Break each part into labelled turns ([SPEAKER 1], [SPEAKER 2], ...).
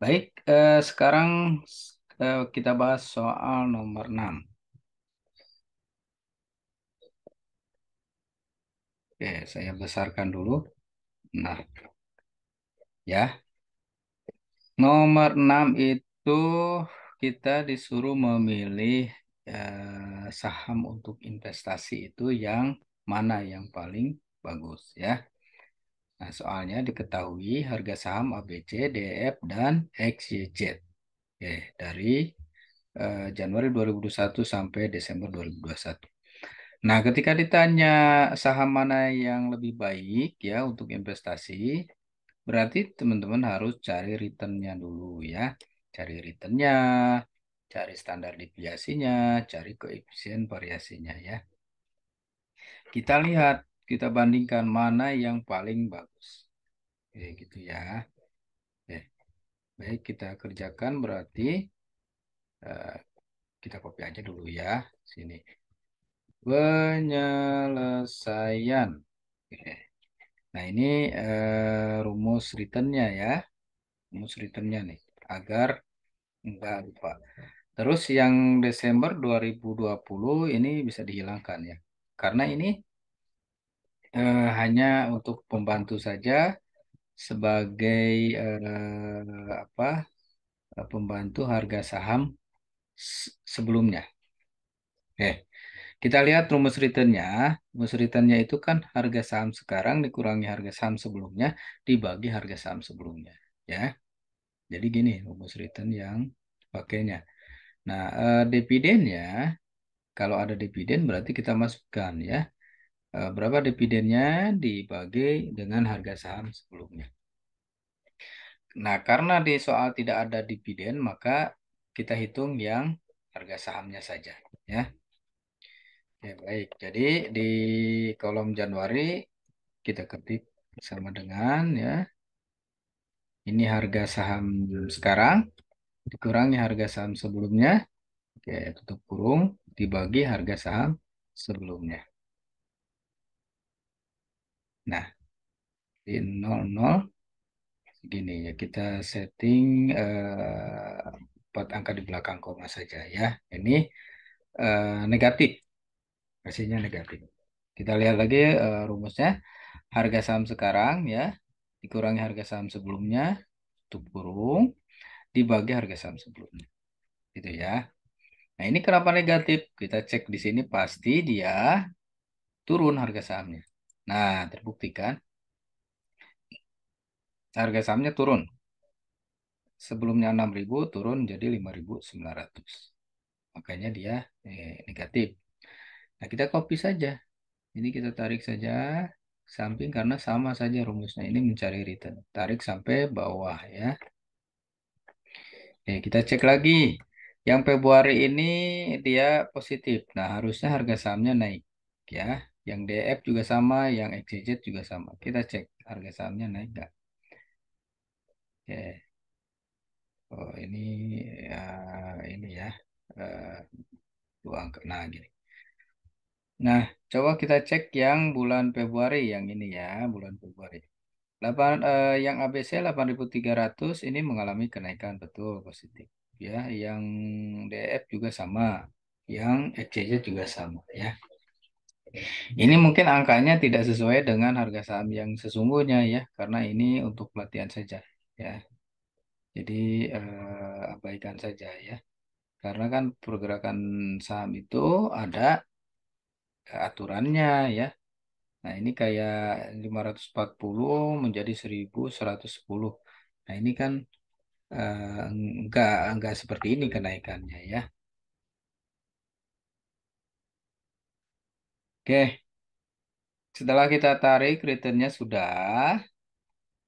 [SPEAKER 1] Baik, sekarang kita bahas soal nomor 6. Oke, saya besarkan dulu. Nah, ya. Nomor 6 itu kita disuruh memilih saham untuk investasi itu yang mana yang paling bagus ya. Nah, soalnya diketahui harga saham ABC, DF, dan XYZ. Oke, dari Januari 2021 sampai Desember 2021. Nah, ketika ditanya saham mana yang lebih baik ya untuk investasi, berarti teman-teman harus cari returnnya dulu ya. Cari returnnya, cari standar deviasinya, cari koefisien variasinya ya. Kita lihat, kita bandingkan mana yang paling bagus. Oke, gitu ya. Oke, baik kita kerjakan berarti eh, kita copy aja dulu ya. Sini. Penyelesaian. Oke. Nah, ini rumus returnnya ya. Rumus returnnya nih. Agar enggak lupa. Terus yang Desember 2020 ini bisa dihilangkan ya. Karena ini hanya untuk pembantu saja sebagai apa pembantu harga saham sebelumnya. Oke, kita lihat rumus returnnya. Rumus returnnya itu kan harga saham sekarang dikurangi harga saham sebelumnya dibagi harga saham sebelumnya. Ya, jadi gini rumus return yang pakainya. Nah, dividennya kalau ada dividen berarti kita masukkan ya. Berapa dividennya dibagi dengan harga saham sebelumnya. Nah, karena di soal tidak ada dividen, maka kita hitung yang harga sahamnya saja ya. Ya, baik. Jadi di kolom Januari kita ketik sama dengan ya. Ini harga saham sekarang dikurangi harga saham sebelumnya. Oke, tutup kurung dibagi harga saham sebelumnya. Nah, di 00 gini ya kita setting 4 angka di belakang koma saja ya. Ini negatif, hasilnya negatif. Kita lihat lagi rumusnya. Harga saham sekarang ya dikurangi harga saham sebelumnya, tutup kurung, dibagi harga saham sebelumnya. Gitu ya. Nah, ini kenapa negatif? Kita cek di sini pasti dia turun harga sahamnya. Nah, terbukti kan? Harga sahamnya turun. Sebelumnya 6.000 turun jadi 5.900. Makanya dia negatif. Nah, kita copy saja. Ini kita tarik saja samping karena sama saja rumusnya. Ini mencari return. Tarik sampai bawah ya. Oke, kita cek lagi. Yang Februari ini dia positif. Nah, harusnya harga sahamnya naik ya. Yang DF juga sama, yang XYZ juga sama. Kita cek harga sahamnya naik nggak? Oke. Oh, ini ya. eh, Dua angka. Nah, gini. Nah, coba kita cek yang bulan Februari yang ini ya, bulan Februari. Yang ABC 8.300 ini mengalami kenaikan betul positif ya. Yang DF juga sama, yang XYZ juga sama ya. Ini mungkin angkanya tidak sesuai dengan harga saham yang sesungguhnya ya, karena ini untuk pelatihan saja ya. Jadi abaikan saja ya. Karena kan pergerakan saham itu ada aturannya ya. Nah, ini kayak 540 menjadi 1.110. Nah, ini kan enggak seperti ini kenaikannya ya. Oke, setelah kita tarik returnnya sudah.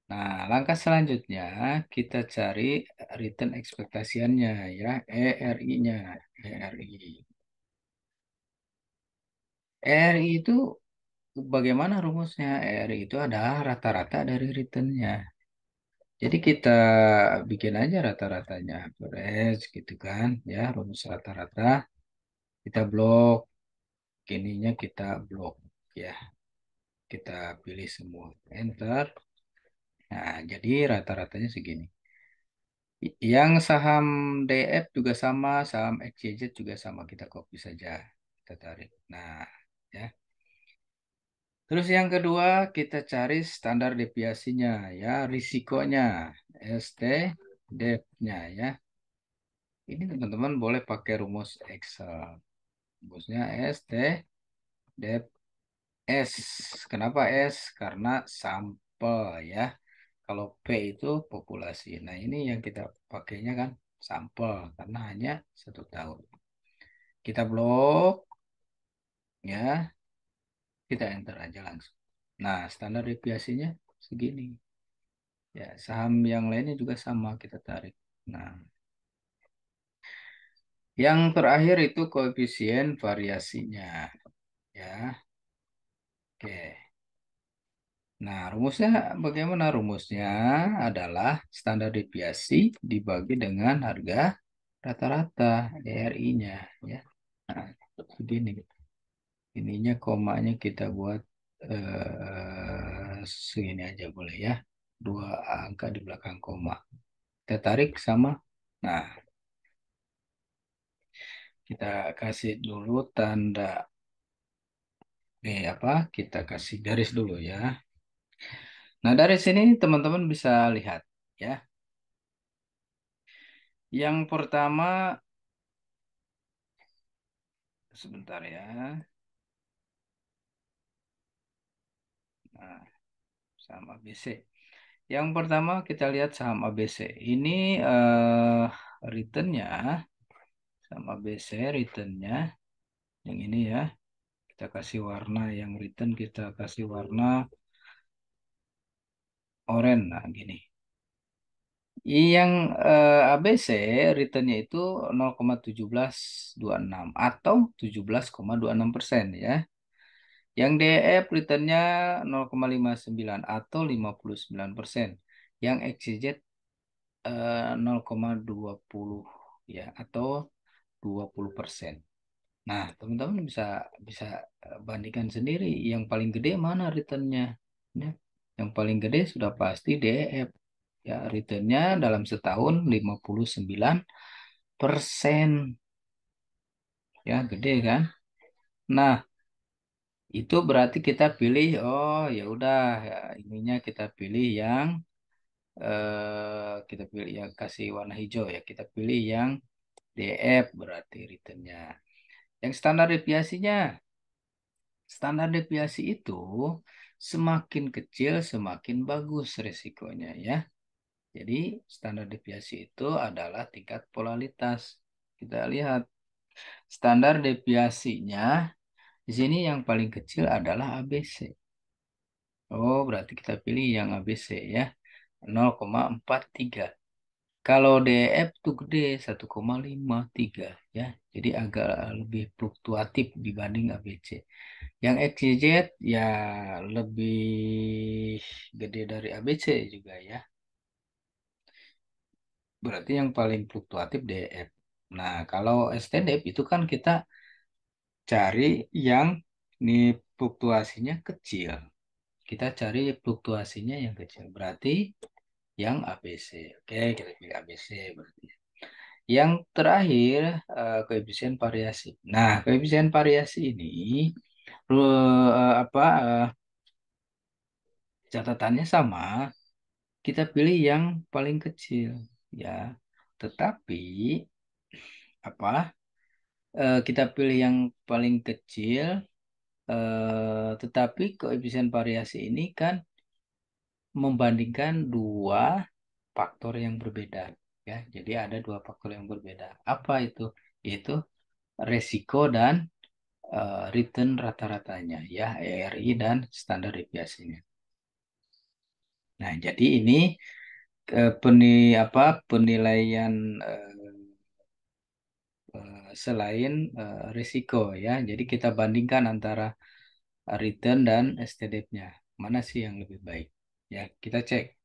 [SPEAKER 1] Nah, langkah selanjutnya kita cari return ekspektasiannya ya, ERI-nya, ERI. ERI itu bagaimana rumusnya? ERI itu adalah rata-rata dari returnnya. Jadi kita bikin aja rata-ratanya, average gitu kan, ya rumus rata-rata. Kita blok, ininya kita blok, ya kita pilih semua, enter. Nah, jadi rata-ratanya segini. Yang saham DF juga sama, saham XYZ juga sama, kita copy saja, kita tarik. Nah, ya. Terus yang kedua kita cari standar deviasinya ya, risikonya, ST DEF-nya ya. Ini teman-teman boleh pakai rumus Excel. Rumusnya ST DEF S. Kenapa S? Karena sampel ya. Kalau P itu populasi. Nah, ini yang kita pakainya kan sampel karena hanya 1 tahun. Kita blok ya, kita enter aja langsung. Nah, standar deviasinya segini. Ya, saham yang lainnya juga sama kita tarik. Nah, yang terakhir itu koefisien variasinya. Ya, oke. Nah, rumusnya bagaimana? Rumusnya adalah standar deviasi dibagi dengan harga rata-rata DRI-nya. Ya, nah, begini. Ininya komanya kita buat segini aja boleh ya. 2 angka di belakang koma. Kita tarik sama. Nah, kita kasih dulu tanda apa? Kita kasih garis dulu ya. Nah, dari sini teman-teman bisa lihat ya. Yang pertama sebentar ya. Nah, saham ABC. Yang pertama kita lihat saham ABC. Ini returnnya, saham ABC returnnya yang ini ya. Kita kasih warna yang return, kita kasih warna oranye. Nah, gini. Yang ABC returnnya itu 0,1726 atau 17,26% ya. Yang DF returnnya 0,59 atau 59%. Yang XYZ 0,20 ya atau 20%. Nah, teman-teman bisa bisa bandingkan sendiri yang paling gede mana returnnya. Ya. Yang paling gede sudah pasti DF. Ya, returnnya dalam setahun 59%. Ya, gede kan? Nah, itu berarti kita pilih, oh ya udah, ya, ininya kita pilih yang kita pilih yang kasih warna hijau ya. Kita pilih yang DF berarti returnnya. Yang standar deviasinya, standar deviasi itu semakin kecil semakin bagus resikonya ya. Jadi standar deviasi itu adalah tingkat polaritas. Kita lihat standar deviasinya di sini yang paling kecil adalah ABC. Oh, berarti kita pilih yang ABC ya. 0,43. Kalau DF tuh gede 1,53 ya. Jadi agak lebih fluktuatif dibanding ABC. Yang XYZ ya lebih gede dari ABC juga ya. Berarti yang paling fluktuatif DF. Nah, kalau STDF itu kan kita cari yang nih fluktuasinya kecil. Kita cari fluktuasinya yang kecil. Berarti yang ABC. Oke, kita pilih ABC berarti. Yang terakhir, koefisien variasi. Nah, koefisien variasi ini apa catatannya sama, kita pilih yang paling kecil ya. Tetapi apa kita pilih yang paling kecil, tetapi koefisien variasi ini kan membandingkan dua faktor yang berbeda ya. Jadi ada dua faktor yang berbeda. Apa itu? Yaitu resiko dan return rata-ratanya ya, ERI dan standar deviasinya. Nah, jadi ini penilaian selain risiko ya. Jadi kita bandingkan antara return dan STDF-nya. Mana sih yang lebih baik? Ya, kita cek.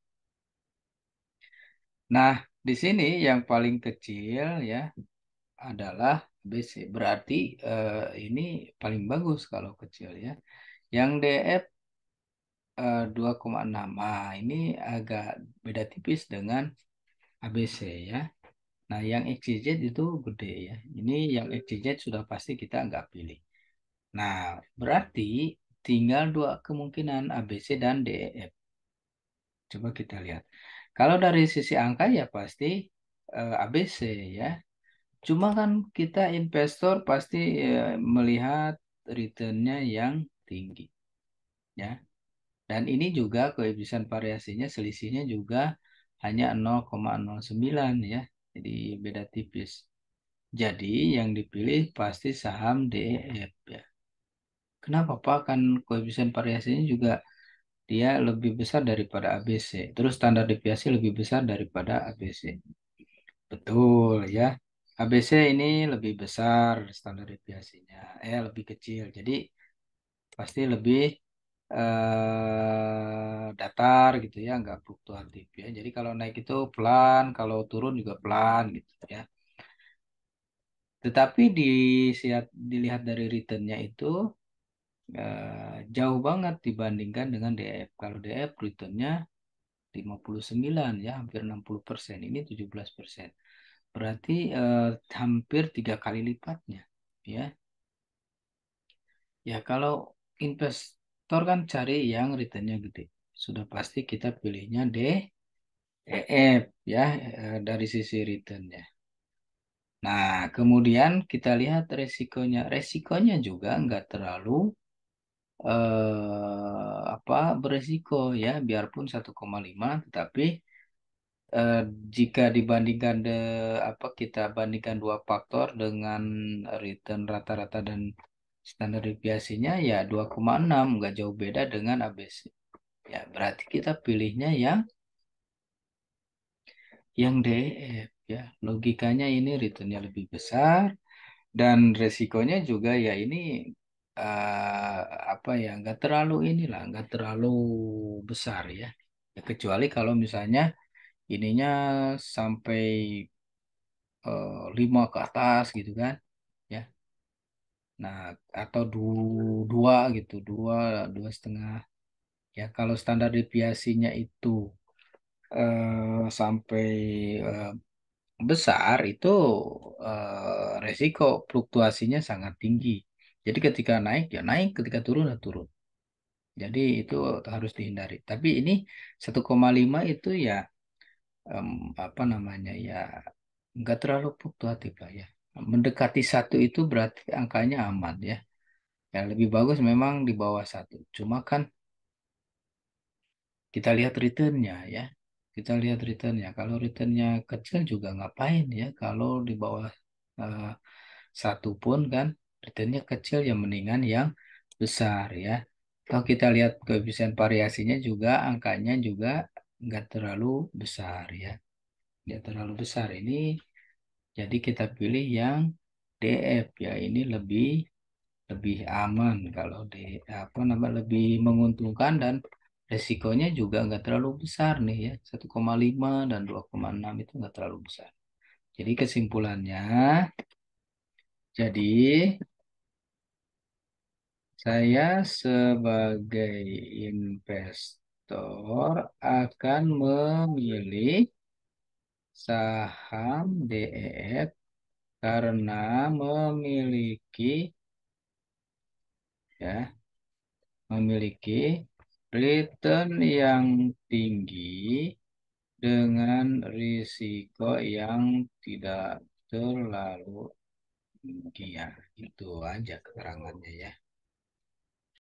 [SPEAKER 1] Nah, di sini yang paling kecil ya adalah BC. Berarti ini paling bagus kalau kecil ya. Yang DF 2,6. Nah, ini agak beda tipis dengan ABC ya. Nah, yang XYZ itu gede ya. Ini yang XYZ sudah pasti kita nggak pilih. Nah, berarti tinggal dua kemungkinan ABC dan DEF. Coba kita lihat. Kalau dari sisi angka ya pasti ABC ya. Cuma kan kita investor pasti melihat returnnya yang tinggi ya. Dan ini juga koefisien variasinya selisihnya juga hanya 0,09 ya. Jadi beda tipis. Jadi yang dipilih pasti saham DEF ya. Kenapa Pak? Kan koefisien variasinya juga dia lebih besar daripada ABC. Terus standar deviasi lebih besar daripada ABC. Betul ya. ABC ini lebih besar standar deviasinya. Lebih kecil. Jadi pasti lebih datar gitu ya, nggak fluktuatif ya. Jadi kalau naik itu pelan, kalau turun juga pelan gitu ya. Tetapi dilihat dari returnnya itu jauh banget dibandingkan dengan DF. Kalau DF returnnya 59 ya, hampir 60%. Ini 17%. Berarti hampir 3 kali lipatnya ya. Ya kalau investor kan cari yang returnnya gede. Sudah pasti kita pilihnya DEF ya dari sisi returnnya. Nah, kemudian kita lihat resikonya. Resikonya juga nggak terlalu beresiko ya, biarpun 1,5, tetapi eh, jika dibandingkan kita bandingkan dua faktor dengan return rata-rata dan standar deviasinya ya 2,6 nggak jauh beda dengan ABC. Ya, berarti kita pilihnya yang DF ya. Logikanya ini returnnya lebih besar dan resikonya juga ya ini eh, nggak terlalu inilah, nggak terlalu besar ya. Ya, kecuali kalau misalnya ininya sampai 5 ke atas gitu kan ya. Nah, atau dua gitu, dua, 2,5 ya. Kalau standar deviasinya itu sampai eh, besar itu resiko fluktuasinya sangat tinggi. Jadi ketika naik ya naik, ketika turun ya turun. Jadi itu harus dihindari. Tapi ini 1,5 itu ya em, apa namanya ya nggak terlalu fluktuatif lah ya. Mendekati satu itu berarti angkanya aman ya. Ya lebih bagus memang di bawah satu. Cuma kan kita lihat returnnya ya. Kita lihat returnnya. Kalau returnnya kecil juga ngapain ya. Kalau di bawah eh, satu pun kan returnnya kecil ya mendingan yang besar ya. Kalau kita lihat koefisien variasinya juga angkanya juga nggak terlalu besar ya. Nggak terlalu besar ini. Jadi kita pilih yang DF ya. Ini lebih lebih aman kalau lebih menguntungkan dan resikonya juga nggak terlalu besar nih ya 1,5 dan 2,6 itu nggak terlalu besar. Jadi kesimpulannya, jadi saya sebagai investor akan memilih saham DEF karena memiliki ya memiliki return yang tinggi dengan risiko yang tidak terlalu tinggi ya. Itu aja keterangannya ya.